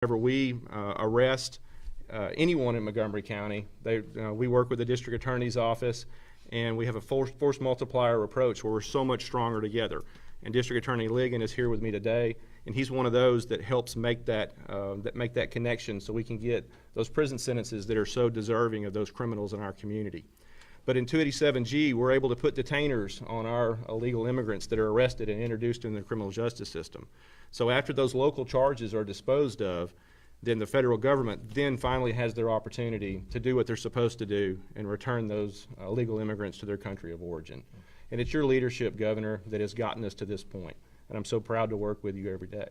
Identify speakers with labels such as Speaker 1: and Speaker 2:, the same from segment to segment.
Speaker 1: whenever we arrest anyone in Montgomery County, we work with the district attorney's office, and we have a force multiplier approach where we're so much stronger together. And District Attorney Ligon is here with me today, and he's one of those that helps make that connection so we can get those prison sentences that are so deserving of those criminals in our community. But in 287G, we're able to put detainers on our illegal immigrants that are arrested and introduced in the criminal justice system. So after those local charges are disposed of, then the federal government then finally has their opportunity to do what they're supposed to do and return those illegal immigrants to their country of origin. And it's your leadership, Governor, that has gotten us to this point. And I'm so proud to work with you every day.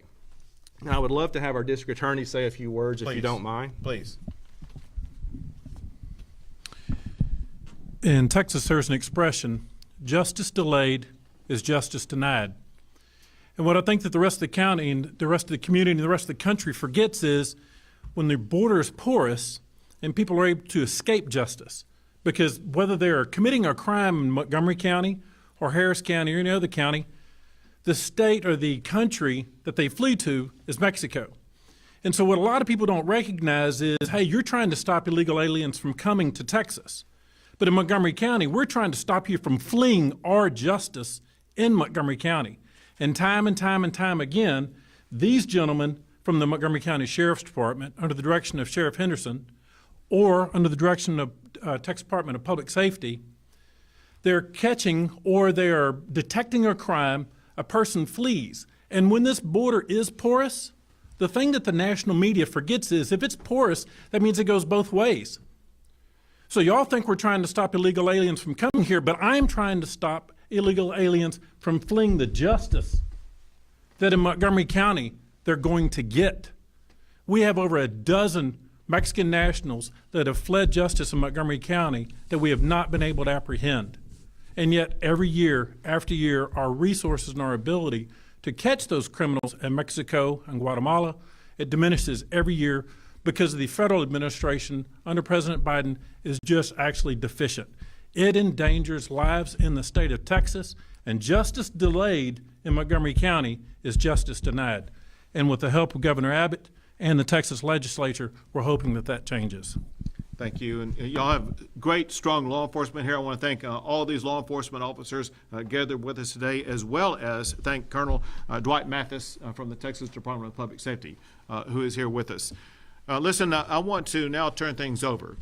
Speaker 1: Now, I would love to have our district attorney say a few words, if you don't mind.
Speaker 2: Please.
Speaker 3: In Texas, there's an expression, justice delayed is justice denied. And what I think that the rest of the county and the rest of the community and the rest of the country forgets is when the border is porous and people are able to escape justice. Because whether they're committing a crime in Montgomery County or Harris County or any other county, the state or the country that they flee to is Mexico. And so what a lot of people don't recognize is, hey, you're trying to stop illegal aliens from coming to Texas. But in Montgomery County, we're trying to stop you from fleeing our justice in Montgomery County. And time again, these gentlemen from the Montgomery County Sheriff's Department, under the direction of Sheriff Henderson, or under the direction of Texas Department of Public Safety, they're catching or they are detecting a crime, a person flees. And when this border is porous, the thing that the national media forgets is if it's porous, that means it goes both ways. So y'all think we're trying to stop illegal aliens from coming here, but I'm trying to stop illegal aliens from fleeing the justice that in Montgomery County they're going to get. We have over a dozen Mexican nationals that have fled justice in Montgomery County that we have not been able to apprehend. And yet every year after year, our resources and our ability to catch those criminals in Mexico and Guatemala, it diminishes every year because the federal administration under President Biden is just actually deficient. It endangers lives in the state of Texas, and justice delayed in Montgomery County is justice denied. And with the help of Governor Abbott and the Texas legislature, we're hoping that that changes.
Speaker 2: Thank you. And y'all have great, strong law enforcement here. I want to thank all of these law enforcement officers gathered with us today, as well as thank Colonel Dwight Mathis from the Texas Department of Public Safety, who is here with us. Listen, I want to now turn things over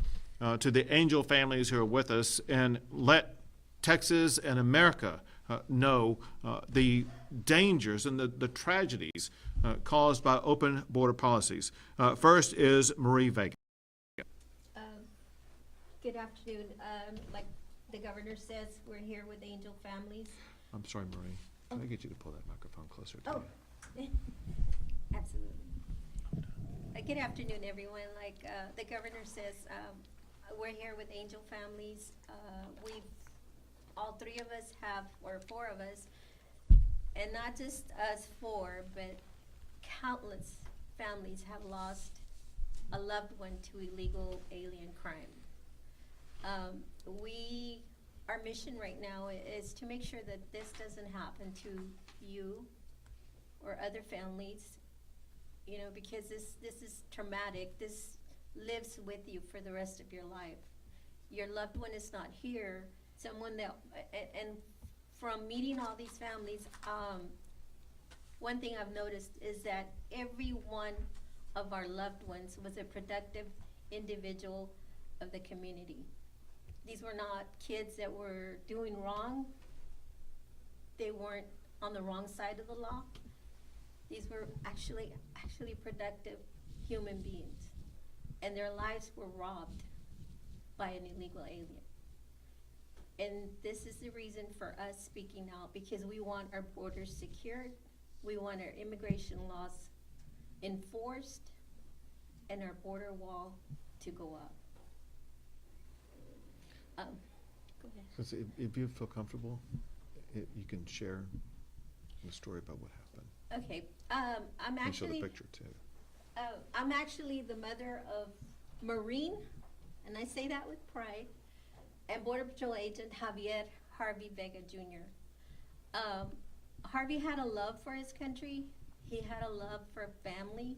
Speaker 2: to the Angel families who are with us and let Texas and America know the dangers and the tragedies caused by open border policies. First is Marie Vega.
Speaker 4: Good afternoon. Like the governor says, we're here with Angel families.
Speaker 2: I'm sorry, Marie. Can I get you to pull that microphone closer to me?
Speaker 4: Absolutely. Good afternoon, everyone. Like the governor says, we're here with Angel families. All three of us have, or four of us, and not just us four, but countless families have lost a loved one to illegal alien crime. Our mission right now is to make sure that this doesn't happen to you or other families, you know, because this is traumatic. This lives with you for the rest of your life. Your loved one is not here. Someone that, and from meeting all these families, one thing I've noticed is that every one of our loved ones was a productive individual of the community. These were not kids that were doing wrong. They weren't on the wrong side of the law. These were actually productive human beings, and their lives were robbed by an illegal alien. And this is the reason for us speaking out, because we want our borders secured, we want our immigration laws enforced, and our border wall to go up. Go ahead.
Speaker 2: If you feel comfortable, you can share the story about what happened.
Speaker 4: Okay, I'm actually.
Speaker 2: Show the picture too.
Speaker 4: I'm actually the mother of Marine, and I say that with pride, and Border Patrol Agent Javier Harvey Vega Jr. Harvey had a love for his country. He had a love for family.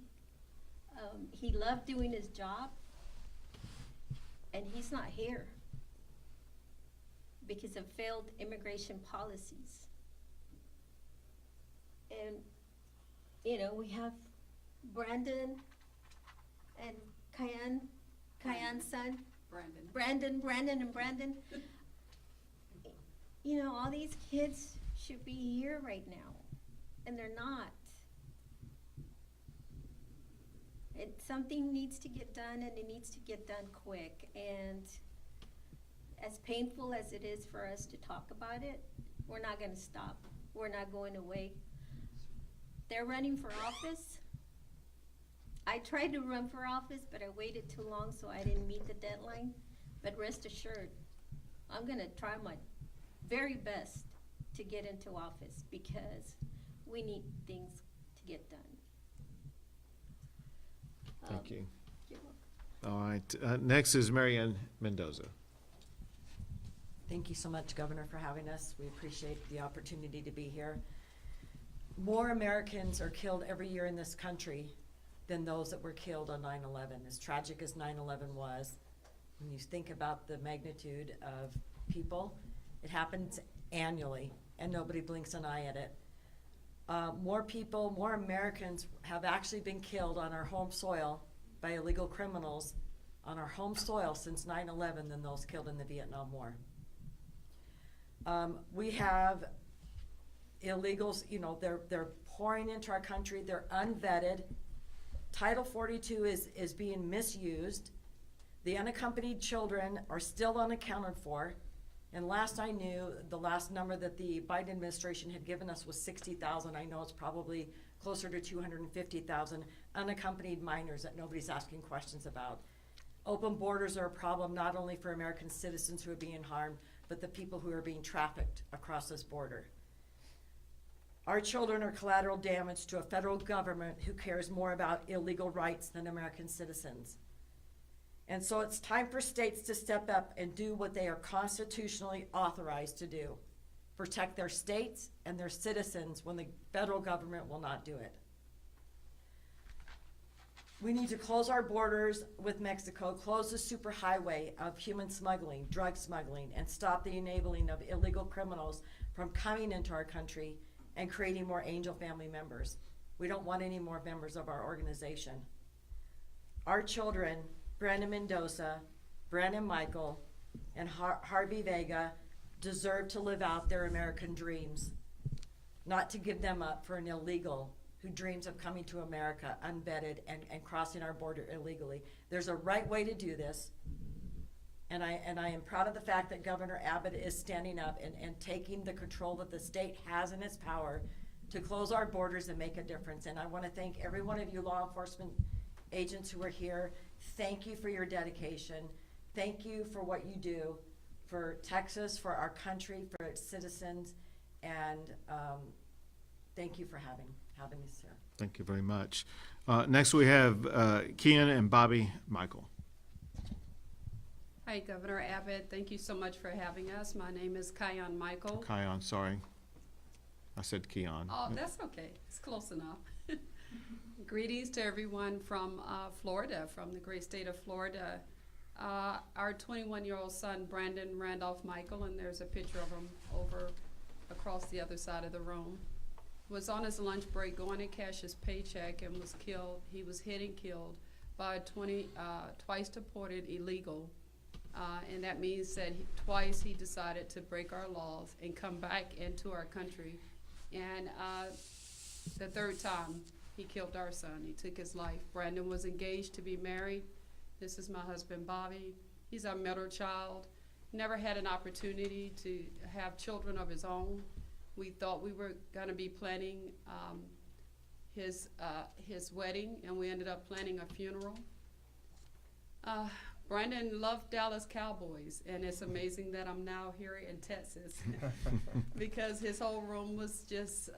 Speaker 4: He loved doing his job, and he's not here because of failed immigration policies. And, you know, we have Brandon and Kayan's son. Brandon. You know, all these kids should be here right now, and they're not. Something needs to get done, and it needs to get done quick. And as painful as it is for us to talk about it, we're not gonna stop. We're not going away. They're running for office. I tried to run for office, but I waited too long, so I didn't meet the deadline. But rest assured, I'm gonna try my very best to get into office because we need things to get done.
Speaker 2: Thank you.
Speaker 4: You're welcome.
Speaker 2: All right, next is Marisela Mendoza.
Speaker 5: Thank you so much, Governor, for having us. We appreciate the opportunity to be here. More Americans are killed every year in this country than those that were killed on 9/11. As tragic as 9/11 was, when you think about the magnitude of people, it happens annually, and nobody blinks an eye at it. More people, more Americans have actually been killed on our home soil by illegal criminals on our home soil since 9/11 than those killed in the Vietnam War. We have illegals, you know, they're pouring into our country, they're unvetted. Title 42 is being misused. The unaccompanied children are still unaccounted for. And last I knew, the last number that the Biden administration had given us was 60,000. I know it's probably closer to 250,000 unaccompanied minors that nobody's asking questions about. Open borders are a problem not only for American citizens who are being harmed, but the people who are being trafficked across this border. Our children are collateral damage to a federal government who cares more about illegal rights than American citizens. And so it's time for states to step up and do what they are constitutionally authorized to do. Protect their states and their citizens when the federal government will not do it. We need to close our borders with Mexico, close the superhighway of human smuggling, drug smuggling, and stop the enabling of illegal criminals from coming into our country and creating more angel family members. We don't want any more members of our organization. Our children, Brandon Mendoza, Brandon Michael, and Harvey Vega, deserve to live out their American dreams, not to give them up for an illegal who dreams of coming to America unvetted and crossing our border illegally. There's a right way to do this, and I am proud of the fact that Governor Abbott is standing up and taking the control that the state has in its power to close our borders and make a difference. And I want to thank every one of you law enforcement agents who are here. Thank you for your dedication. Thank you for what you do for Texas, for our country, for its citizens, and thank you for having us here.
Speaker 2: Thank you very much. Next we have Ken and Bobby Michael.
Speaker 6: Hi, Governor Abbott. Thank you so much for having us. My name is Kion Michael.
Speaker 2: Kion, sorry. I said Keon.
Speaker 6: Oh, that's okay. It's close enough. Greetings to everyone from Florida, from the great state of Florida. Our 21-year-old son, Brandon Randolph Michael, and there's a picture of him over across the other side of the room, was on his lunch break going to cash his paycheck and was killed. He was hit and killed by a twice deported illegal. And that means that twice he decided to break our laws and come back into our country. And the third time, he killed our son. He took his life. Brandon was engaged to be married. This is my husband, Bobby. He's our middle child. Never had an opportunity to have children of his own. We thought we were going to be planning his wedding, and we ended up planning a funeral. Brandon loved Dallas Cowboys, and it's amazing that I'm now here in Texas because his whole room was just,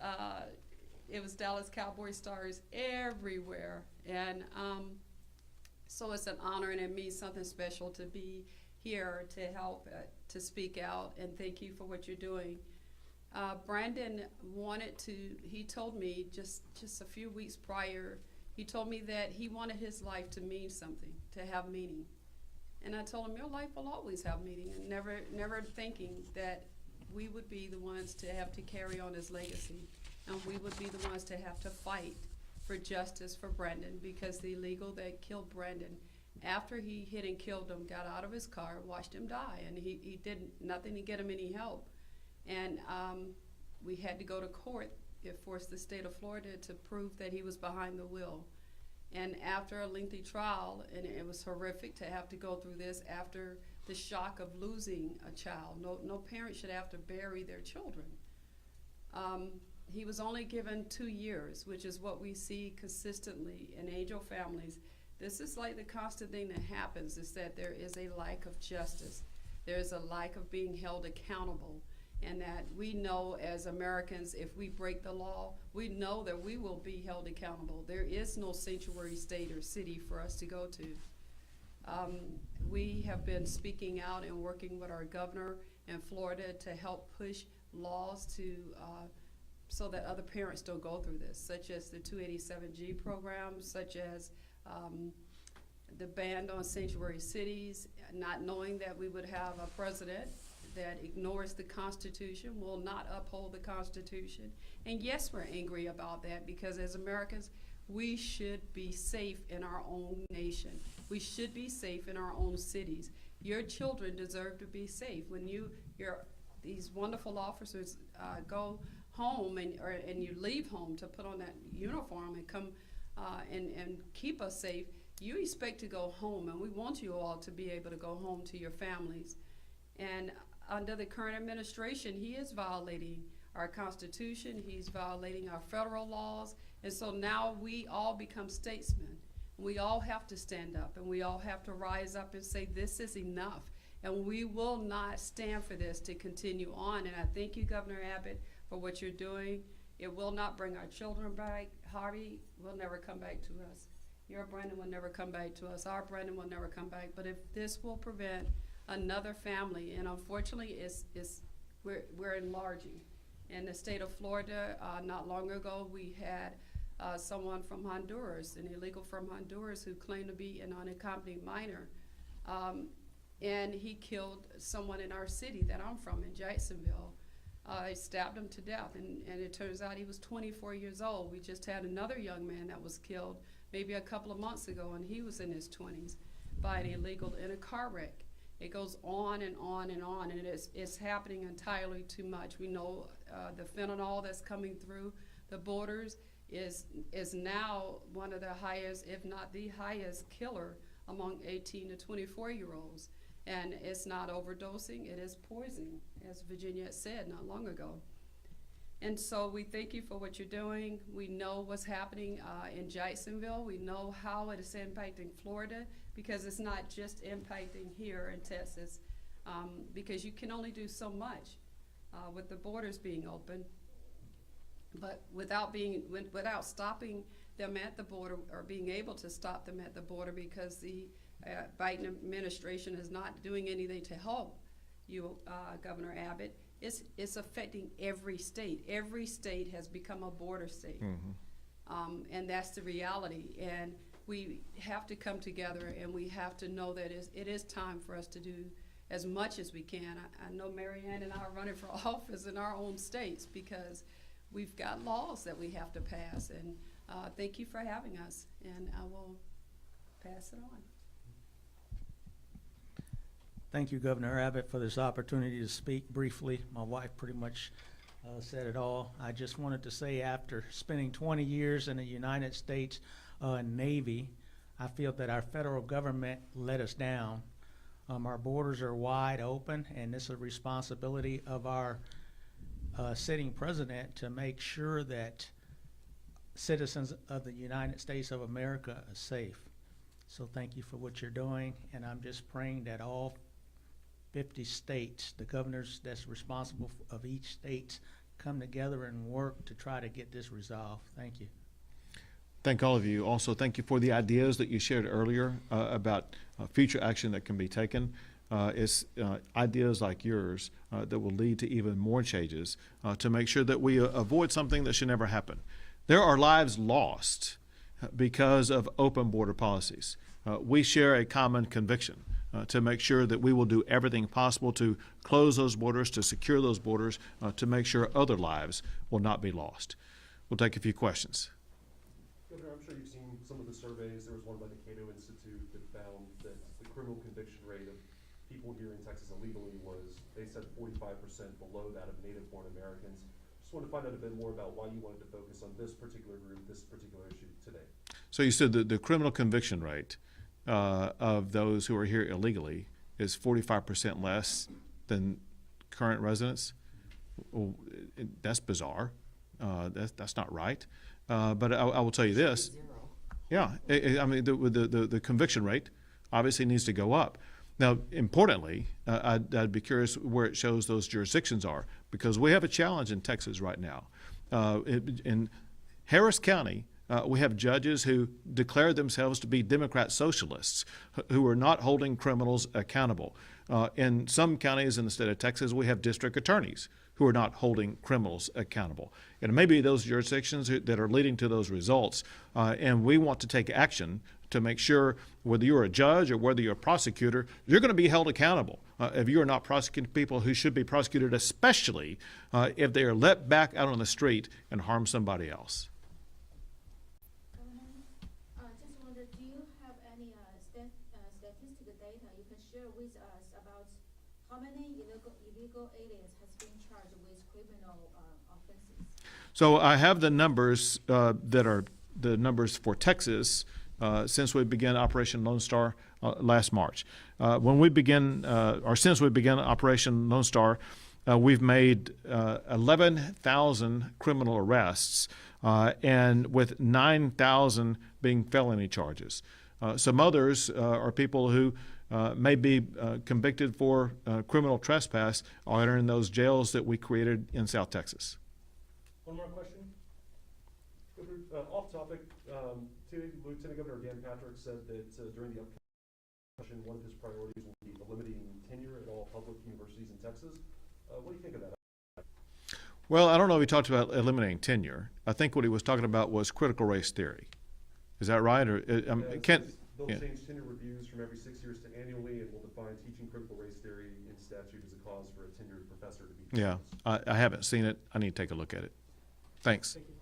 Speaker 6: it was Dallas Cowboy stars everywhere. And so it's an honor, and it means something special to be here to help, to speak out, and thank you for what you're doing. Brandon wanted to, he told me just a few weeks prior, He told me that he wanted his life to mean something, to have meaning. And I told him, your life will always have meaning, and never thinking that we would be the ones to have to carry on his legacy, and we would be the ones to have to fight for justice for Brandon, because the illegal that killed Brandon, after he hit and killed him, got out of his car, watched him die, and he did nothing to get him any help. And we had to go to court. It forced the state of Florida to prove that he was behind the wheel. And after a lengthy trial, and it was horrific to have to go through this after the shock of losing a child. No parent should have to bury their children. He was only given 2 years, which is what we see consistently in angel families. This is like the constant thing that happens, is that there is a lack of justice. There is a lack of being held accountable. And that we know as Americans, if we break the law, we know that we will be held accountable. There is no sanctuary state or city for us to go to. We have been speaking out and working with our governor in Florida to help push laws to so that other parents don't go through this, such as the 287G program, such as the ban on sanctuary cities, not knowing that we would have a president that ignores the Constitution, will not uphold the Constitution. And yes, we're angry about that, because as Americans, we should be safe in our own nation. We should be safe in our own cities. Your children deserve to be safe. When these wonderful officers go home and you leave home to put on that uniform and come and keep us safe, you expect to go home, and we want you all to be able to go home to your families. And under the current administration, he is violating our Constitution, he's violating our federal laws, and so now we all become statesmen. We all have to stand up, and we all have to rise up and say, this is enough, and we will not stand for this to continue on. And I thank you, Governor Abbott, for what you're doing. It will not bring our children back. Harvey will never come back to us. Your Brandon will never come back to us. Our Brandon will never come back. But if this will prevent another family, and unfortunately we're enlarging. In the state of Florida, not long ago, we had someone from Honduras, an illegal from Honduras, who claimed to be an unaccompanied minor, and he killed someone in our city that I'm from, in Jacksonville. He stabbed him to death, and it turns out he was 24 years old. We just had another young man that was killed maybe a couple of months ago, and he was in his 20s by an illegal in a car wreck. It goes on and on and on, and it's happening entirely too much. We know the fentanyl that's coming through the borders is now one of the highest, if not the highest, killer among 18 to 24-year-olds. And it's not overdosing, it is poison, as Virginia said not long ago. And so we thank you for what you're doing. We know what's happening in Jacksonville. We know how it is impacting Florida, because it's not just impacting here in Texas, because you can only do so much with the borders being open. But without stopping them at the border, or being able to stop them at the border, because the Biden administration is not doing anything to help you, Governor Abbott, it's affecting every state. Every state has become a border state. Mm-hmm. And that's the reality. And we have to come together, and we have to know that it is time for us to do as much as we can. I know Marianne and I are running for office in our own states, because we've got laws that we have to pass. And thank you for having us, and I will pass it on.
Speaker 7: Thank you, Governor Abbott, for this opportunity to speak briefly. My wife pretty much said it all. I just wanted to say, after spending 20 years in the United States Navy, I feel that our federal government let us down. Our borders are wide open, and it's a responsibility of our sitting president to make sure that citizens of the United States of America are safe. So thank you for what you're doing, and I'm just praying that all 50 states, the governors that's responsible of each state, come together and work to try to get this resolved. Thank you.
Speaker 2: Thank all of you. Also, thank you for the ideas that you shared earlier about future action that can be taken. It's ideas like yours that will lead to even more changes to make sure that we avoid something that should never happen. There are lives lost because of open border policies. We share a common conviction to make sure that we will do everything possible to close those borders, to secure those borders, to make sure other lives will not be lost. We'll take a few questions.
Speaker 8: Governor, I'm sure you've seen some of the surveys. There was one by the Cato Institute that found that the criminal conviction rate of people here in Texas illegally was, they said, 45% below that of native-born Americans. Just wanted to find out a bit more about why you wanted to focus on this particular group, this particular issue today.
Speaker 2: So you said that the criminal conviction rate of those who are here illegally is 45% less than current residents. Well, that's bizarre. That's not right. But I will tell you this. Yeah, I mean, the conviction rate obviously needs to go up. Now, importantly, I'd be curious where it shows those jurisdictions are, because we have a challenge in Texas right now. In Harris County, we have judges who declare themselves to be Democrat socialists who are not holding criminals accountable. In some counties in the state of Texas, we have district attorneys who are not holding criminals accountable. And it may be those jurisdictions that are leading to those results, and we want to take action to make sure whether you're a judge or whether you're a prosecutor, you're going to be held accountable if you are not prosecuting people who should be prosecuted, especially if they are let back out on the street and harm somebody else.
Speaker 9: Just wonder, do you have any statistical data you can share with us about how many illegal aliens has been charged with criminal offenses?
Speaker 2: So I have the numbers that are the numbers for Texas since we began Operation Lone Star last March. Since we began Operation Lone Star, we've made 11,000 criminal arrests, and with 9,000 being felony charges. Some others are people who may be convicted for criminal trespass are in those jails that we created in South Texas.
Speaker 8: One more question. Governor, off topic, Lieutenant Governor Dan Patrick said that during the upcoming session, one of his priorities will be eliminating tenure at all public universities in Texas. What do you think of that?
Speaker 2: Well, I don't know if he talked about eliminating tenure. I think what he was talking about was critical race theory. Is that right? Or
Speaker 8: They'll
Speaker 2: yeah.
Speaker 8: change tenure reviews from every 6 years to annually, and will define teaching critical race theory in statute as a cause for a tenured professor to be dismissed.
Speaker 2: Yeah, I haven't seen it. I need to take a look at it. Thanks.
Speaker 8: Thank you.